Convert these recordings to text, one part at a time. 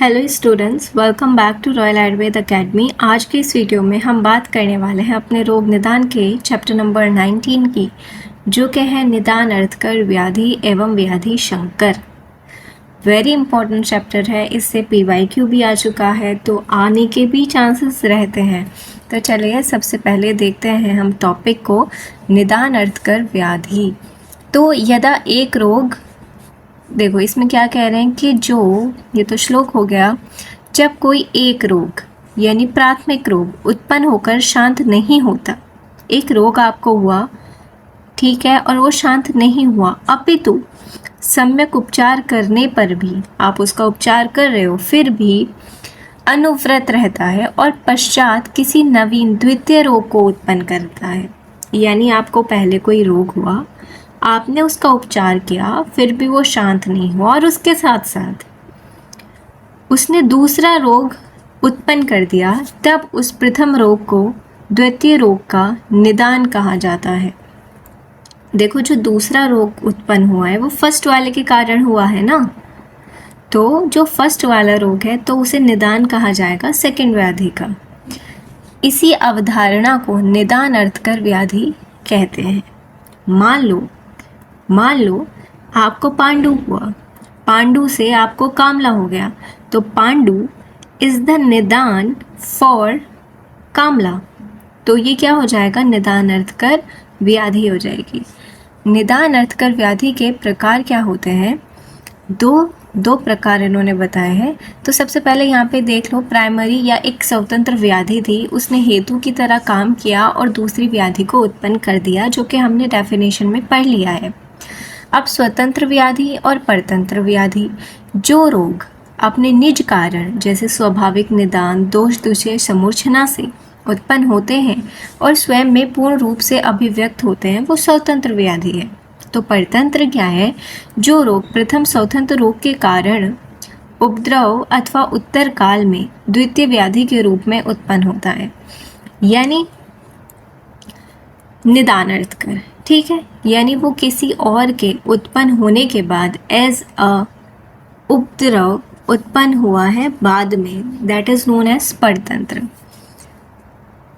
Hello students, welcome back to Royal Ayurveda Academy. आज के इस वीडियो में हम बात करने वाले हैं अपने रोग निदान के चैप्टर नंबर 19 की, जो कि है निदान अर्थकर व्याधि एवं व्याधि शंकर। वेरी इंपॉर्टेंट चैप्टर है, इससे PYQ भी आ चुका है, तो आने के भी चांसेस रहते हैं। तो चलिए सबसे पहले देखते हैं हम टॉपिक को, निदान अर्थकर व्याधि। तो यदा एक रोग, देखो इसमें क्या कह रहे हैं कि जो ये तो श्लोक हो गया, जब कोई एक रोग यानी प्राथमिक रोग उत्पन्न होकर शांत नहीं होता, एक रोग आपको हुआ, ठीक है, और वो शांत नहीं हुआ, अपितु सम्यक उपचार करने पर भी, आप उसका उपचार कर रहे हो फिर भी अनुव्रत रहता है और पश्चात किसी नवीन द्वितीय रोग को उत्पन्न करता है। यानी आपको पहले कोई रोग हुआ, आपने उसका उपचार किया, फिर भी वो शांत नहीं हुआ और उसके साथ साथ उसने दूसरा रोग उत्पन्न कर दिया, तब उस प्रथम रोग को द्वितीय रोग का निदान कहा जाता है। देखो, जो दूसरा रोग उत्पन्न हुआ है वो फर्स्ट वाले के कारण हुआ है ना, तो जो फर्स्ट वाला रोग है तो उसे निदान कहा जाएगा सेकंड व्याधि का। इसी अवधारणा को निदान अर्थकर व्याधि कहते हैं। मान लो आपको पांडु हुआ, पांडु से आपको कामला हो गया, तो पांडु इज द निदान फॉर कामला, तो ये क्या हो जाएगा, निदान अर्थकर व्याधि हो जाएगी। निदान अर्थकर व्याधि के प्रकार क्या होते हैं, दो प्रकार इन्होंने बताए हैं। तो सबसे पहले यहाँ पे देख लो, प्राइमरी या एक स्वतंत्र व्याधि थी, उसने हेतु की तरह काम किया और दूसरी व्याधि को उत्पन्न कर दिया, जो कि हमने डेफिनेशन में पढ़ लिया है। अब स्वतंत्र व्याधि और परतंत्र व्याधि, जो रोग अपने निज कारण जैसे स्वाभाविक निदान, दोष दूषे, समूर्छना से उत्पन्न होते हैं और स्वयं में पूर्ण रूप से अभिव्यक्त होते हैं, वो स्वतंत्र व्याधि है। तो परतंत्र क्या है, जो रोग प्रथम स्वतंत्र रोग के कारण उपद्रव अथवा उत्तर काल में द्वितीय व्याधि के रूप में उत्पन्न होता है, यानी निदान अर्थकर, ठीक है, यानी वो किसी और के उत्पन्न होने के बाद एज अ उपद्रव उत्पन्न हुआ है बाद में, दैट इज नोन एज परतंत्र।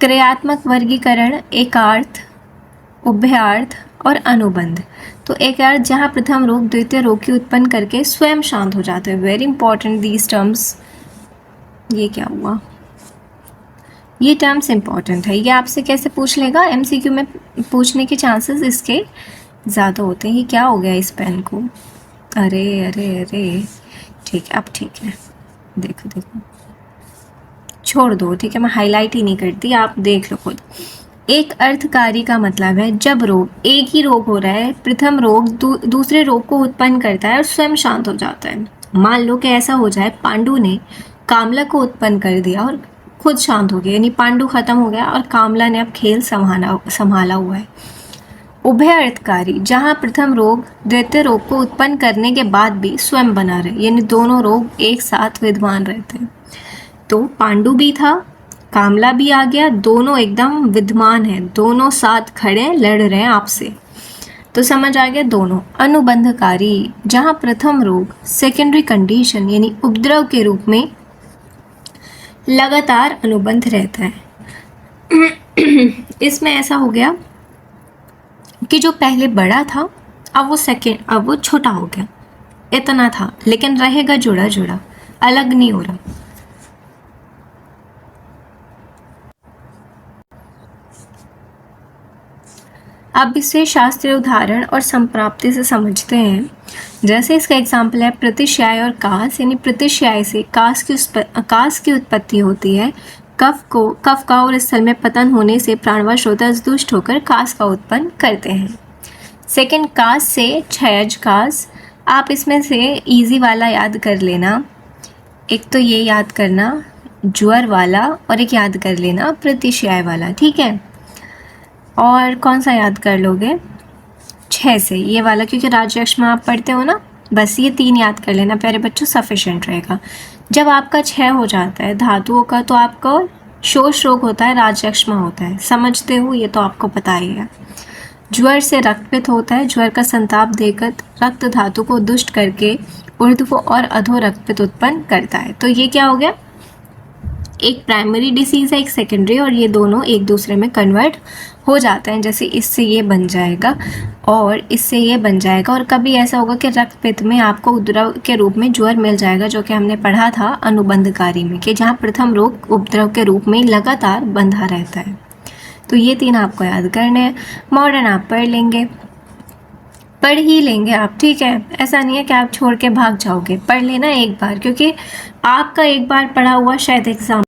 क्रियात्मक वर्गीकरण एकार्थ, उभयार्थ और अनुबंध। तो एकार्थ जहाँ प्रथम रोग द्वितीय रोग की उत्पन्न करके स्वयं शांत हो जाते हैं। Very important these terms. ये क्या हुआ, ये टर्म्स इंपॉर्टेंट है, ये आपसे कैसे पूछ लेगा, MCQ में पूछने के चांसेस इसके ज़्यादा होते हैं। ये क्या हो गया इस पेन को, अरे अरे अरे, ठीक है, अब ठीक है, देखो छोड़ दो, ठीक है, मैं हाईलाइट ही नहीं करती, आप देख लो खुद। एक अर्थकारी का मतलब है जब रोग, एक ही रोग हो रहा है, प्रथम रोग दूसरे रोग को उत्पन्न करता है और स्वयं शांत हो जाता है। मान लो कि ऐसा हो जाए, पांडु ने कामला को उत्पन्न कर दिया और खुद शांत हो गया, यानी पांडु खत्म हो गया और कामला ने अब खेल संभाला हुआ है। उभय अर्थकारी, जहाँ प्रथम रोग द्वितीय रोग को उत्पन्न करने के बाद भी स्वयं बना रहे, यानी दोनों रोग एक साथ विद्यमान रहते हैं। तो पांडु भी था, कामला भी आ गया, दोनों एकदम विद्यमान हैं, दोनों साथ खड़े लड़ रहे हैं आपसे, तो समझ आ गया दोनों। अनुबंधकारी, जहाँ प्रथम रोग सेकेंडरी कंडीशन यानी उपद्रव के रूप में लगातार अनुबंध रहता है। इसमें ऐसा हो गया कि जो पहले बड़ा था अब वो छोटा हो गया, इतना था, लेकिन रहेगा जुड़ा जुड़ा, अलग नहीं हो रहा। अब इसे शास्त्रीय उदाहरण और संप्राप्ति से समझते हैं। जैसे इसका एग्जाम्पल है प्रतिश्याय और कास, यानी प्रतिश्याय से कास की उत्पत्ति होती है। कफ का और स्थल में पतन होने से प्राणवश होता है, दुष्ट होकर कास का उत्पन्न करते हैं। सेकंड, कास से क्षयज कास। आप इसमें से इजी वाला याद कर लेना, एक तो ये याद करना ज्वर वाला, और एक याद कर लेना प्रतिश्याय वाला, ठीक है। और कौन सा याद कर लोगे, 6 से ये वाला, क्योंकि राजयक्ष में आप पढ़ते हो ना, बस ये 3 याद कर लेना प्यारे बच्चों, सफिशेंट रहेगा। जब आपका 6 हो जाता है धातुओं का, तो आपका शोष रोग होता है, राजयक्ष में होता है, समझते हो, ये तो आपको पता ही है। ज्वर से रक्तपित होता है। ज्वर का संताप देकर रक्त धातु को दुष्ट करके ऊर्ध्व और अधो रक्तपित उत्पन्न करता है। तो ये क्या हो गया, एक प्राइमरी डिसीज है, एक सेकेंडरी, और ये दोनों एक दूसरे में कन्वर्ट हो जाते हैं। जैसे इससे ये बन जाएगा और इससे ये बन जाएगा, और कभी ऐसा होगा कि रक्तपित्त में आपको उपद्रव के रूप में ज्वर मिल जाएगा, जो कि हमने पढ़ा था अनुबंधकारी में, कि जहाँ प्रथम रोग उपद्रव के रूप में लगातार बंधा रहता है। तो ये 3 आपको याद करने हैं। मॉडर्न आप पढ़ लेंगे, पढ़ ही लेंगे आप, ठीक है। ऐसा नहीं है कि आप छोड़ के भाग जाओगे, पढ़ लेना एक बार, क्योंकि आपका एक बार पढ़ा हुआ शायद एग्जाम।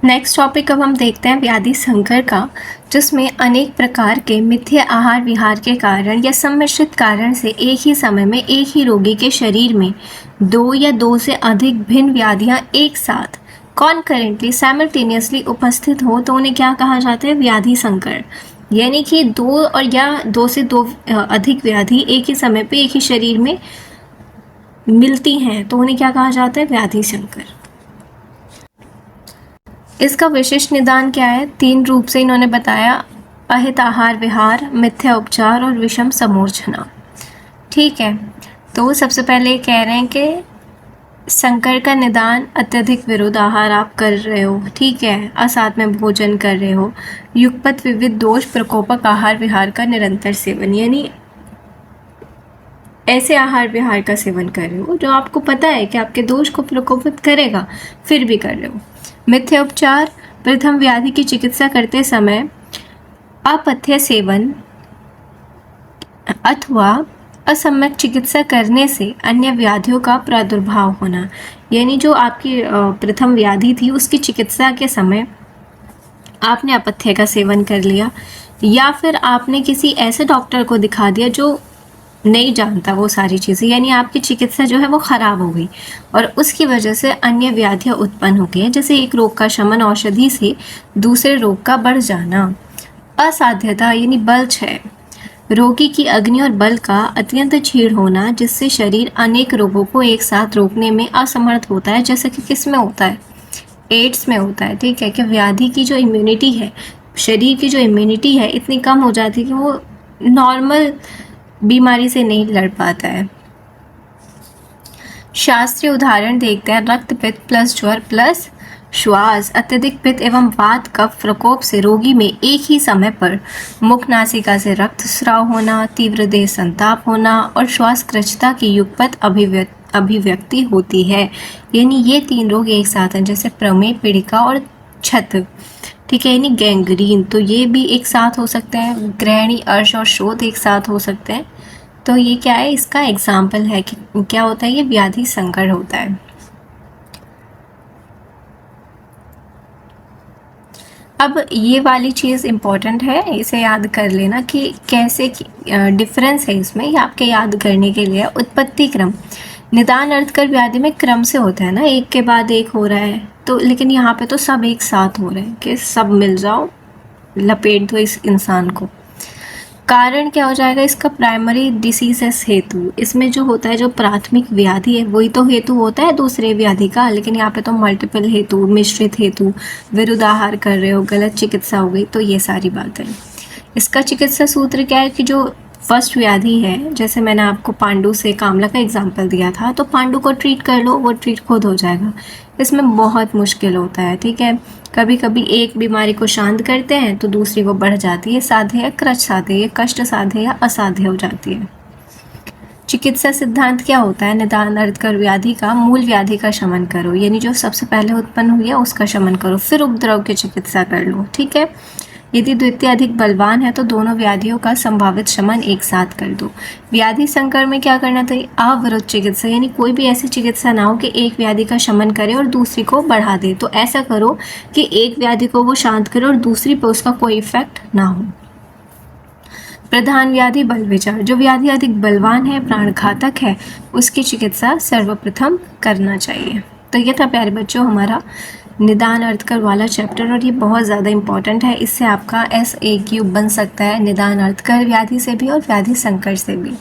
नेक्स्ट टॉपिक अब हम देखते हैं व्याधि संकर का, जिसमें अनेक प्रकार के मिथ्या आहार विहार के कारण या सम्मिश्रित कारण से एक ही समय में एक ही रोगी के शरीर में 2 या 2 से अधिक भिन्न व्याधियां एक साथ कॉन्करेंटली साइमल्टेनियसली उपस्थित हो तो उन्हें क्या कहा जाता है, व्याधि संकर। यानी कि 2 और या 2 से 2 अधिक व्याधि एक ही समय पे एक ही शरीर में मिलती हैं तो उन्हें क्या कहा जाता है, व्याधि संकर। इसका विशिष्ट निदान क्या है, 3 रूप से इन्होंने बताया, अहित आहार विहार, मिथ्या उपचार और विषम समूर्छना। ठीक है, तो सबसे पहले कह रहे हैं कि संकर का निदान अत्यधिक विरुद्ध आहार आप कर रहे हो, ठीक है, असाध में भोजन कर रहे हो, युगपत विविध दोष प्रकोपक आहार विहार का निरंतर सेवन, यानी ऐसे आहार विहार का सेवन कर रहे हो जो आपको पता है कि आपके दोष को प्रकोपित करेगा, फिर भी कर रहे हो। मिथ्या उपचार, प्रथम व्याधि की चिकित्सा करते समय अपथ्य सेवन अथवा असम्यक चिकित्सा करने से अन्य व्याधियों का प्रादुर्भाव होना, यानी जो आपकी प्रथम व्याधि थी उसकी चिकित्सा के समय आपने अपथ्य का सेवन कर लिया, या फिर आपने किसी ऐसे डॉक्टर को दिखा दिया जो नहीं जानता वो सारी चीज़ें, यानी आपकी चिकित्सा जो है वो ख़राब हो गई और उसकी वजह से अन्य व्याधियाँ उत्पन्न हो गई हैं। जैसे एक रोग का शमन औषधि से दूसरे रोग का बढ़ जाना। असाध्यता यानी बल क्षय, रोगी की अग्नि और बल का अत्यंत क्षीण होना, जिससे शरीर अनेक रोगों को एक साथ रोकने में असमर्थ होता है। जैसे कि किस में होता है, एड्स में होता है, ठीक है, कि व्याधि की जो इम्यूनिटी है, शरीर की जो इम्यूनिटी है इतनी कम हो जाती है कि वो नॉर्मल बीमारी से नहीं लड़ पाता है। शास्त्रीय उदाहरण देखते हैं, रक्त पित्त प्लस ज्वर प्लस श्वास, अत्यधिक पित्त एवं वात कफ प्रकोप से रोगी में एक ही समय पर मुख नासिका से रक्तस्राव होना, तीव्र देह संताप होना और श्वास कृच्छता की युगपत अभिव्यक्ति होती है। यानी ये 3 रोग एक साथ हैं, जैसे प्रमेह, पीड़िका और छत, ठीक है, यानी गैंग्रीन, तो ये भी एक साथ हो सकते हैं। ग्रहणी, अर्श और शोथ एक साथ हो सकते हैं। तो ये क्या है, इसका एग्जाम्पल है कि क्या होता है, ये व्याधि संकर होता है। अब ये वाली चीज़ इम्पॉर्टेंट है, इसे याद कर लेना कि कैसे डिफरेंस है इसमें, ये आपके याद करने के लिए। उत्पत्ति क्रम, निदान अर्थकर व्याधि में क्रम से होता है ना, एक के बाद एक हो रहा है, तो लेकिन यहाँ पे तो सब एक साथ हो रहे हैं कि सब मिल जाओ, लपेट दो इस इंसान को। कारण क्या हो जाएगा इसका, प्राइमरी डिसीजेस हेतु, इसमें जो होता है जो प्राथमिक व्याधि है वही तो हेतु होता है दूसरे व्याधि का, लेकिन यहाँ पे तो मल्टीपल हेतु, मिश्रित हेतु, विरुद्ध आहार कर रहे हो, गलत चिकित्सा हो गई, तो ये सारी बात है। इसका चिकित्सा सूत्र क्या है कि जो फर्स्ट व्याधि है, जैसे मैंने आपको पांडु से कामला का एग्जाम्पल दिया था, तो पांडु को ट्रीट कर लो, वो ट्रीट खुद हो जाएगा। इसमें बहुत मुश्किल होता है, ठीक है, कभी कभी एक बीमारी को शांत करते हैं तो दूसरी वो बढ़ जाती है, साध्य या कृच साध्य, या कष्ट साध्य या असाध्य हो जाती है। चिकित्सा सिद्धांत क्या होता है, निदान अर्थकर व्याधि का मूल व्याधि का शमन करो, यानी जो सबसे पहले उत्पन्न हुई है उसका शमन करो, फिर उपद्रव की चिकित्सा कर लो, ठीक है। यदि द्वितीय अधिक बलवान है तो दोनों व्याधियों का संभावित शमन एक साथ कर दो। व्याधि संकर में क्या करना चाहिए, अविरुद्ध चिकित्सा, यानी कोई भी ऐसी चिकित्सा ना हो कि एक व्याधि का शमन करे और दूसरी को बढ़ा दे, तो ऐसा करो कि एक व्याधि को वो शांत करे और दूसरी पर उसका कोई इफेक्ट ना हो। प्रधान व्याधि बल विचार, जो व्याधि अधिक बलवान है, प्राणघातक है, उसकी चिकित्सा सर्वप्रथम करना चाहिए। तो ये था प्यारे बच्चों हमारा निदान अर्थकर वाला चैप्टर, और ये बहुत ज़्यादा इम्पॉर्टेंट है, इससे आपका SAQ बन सकता है निदान अर्थकर व्याधि से भी और व्याधि संकर से भी।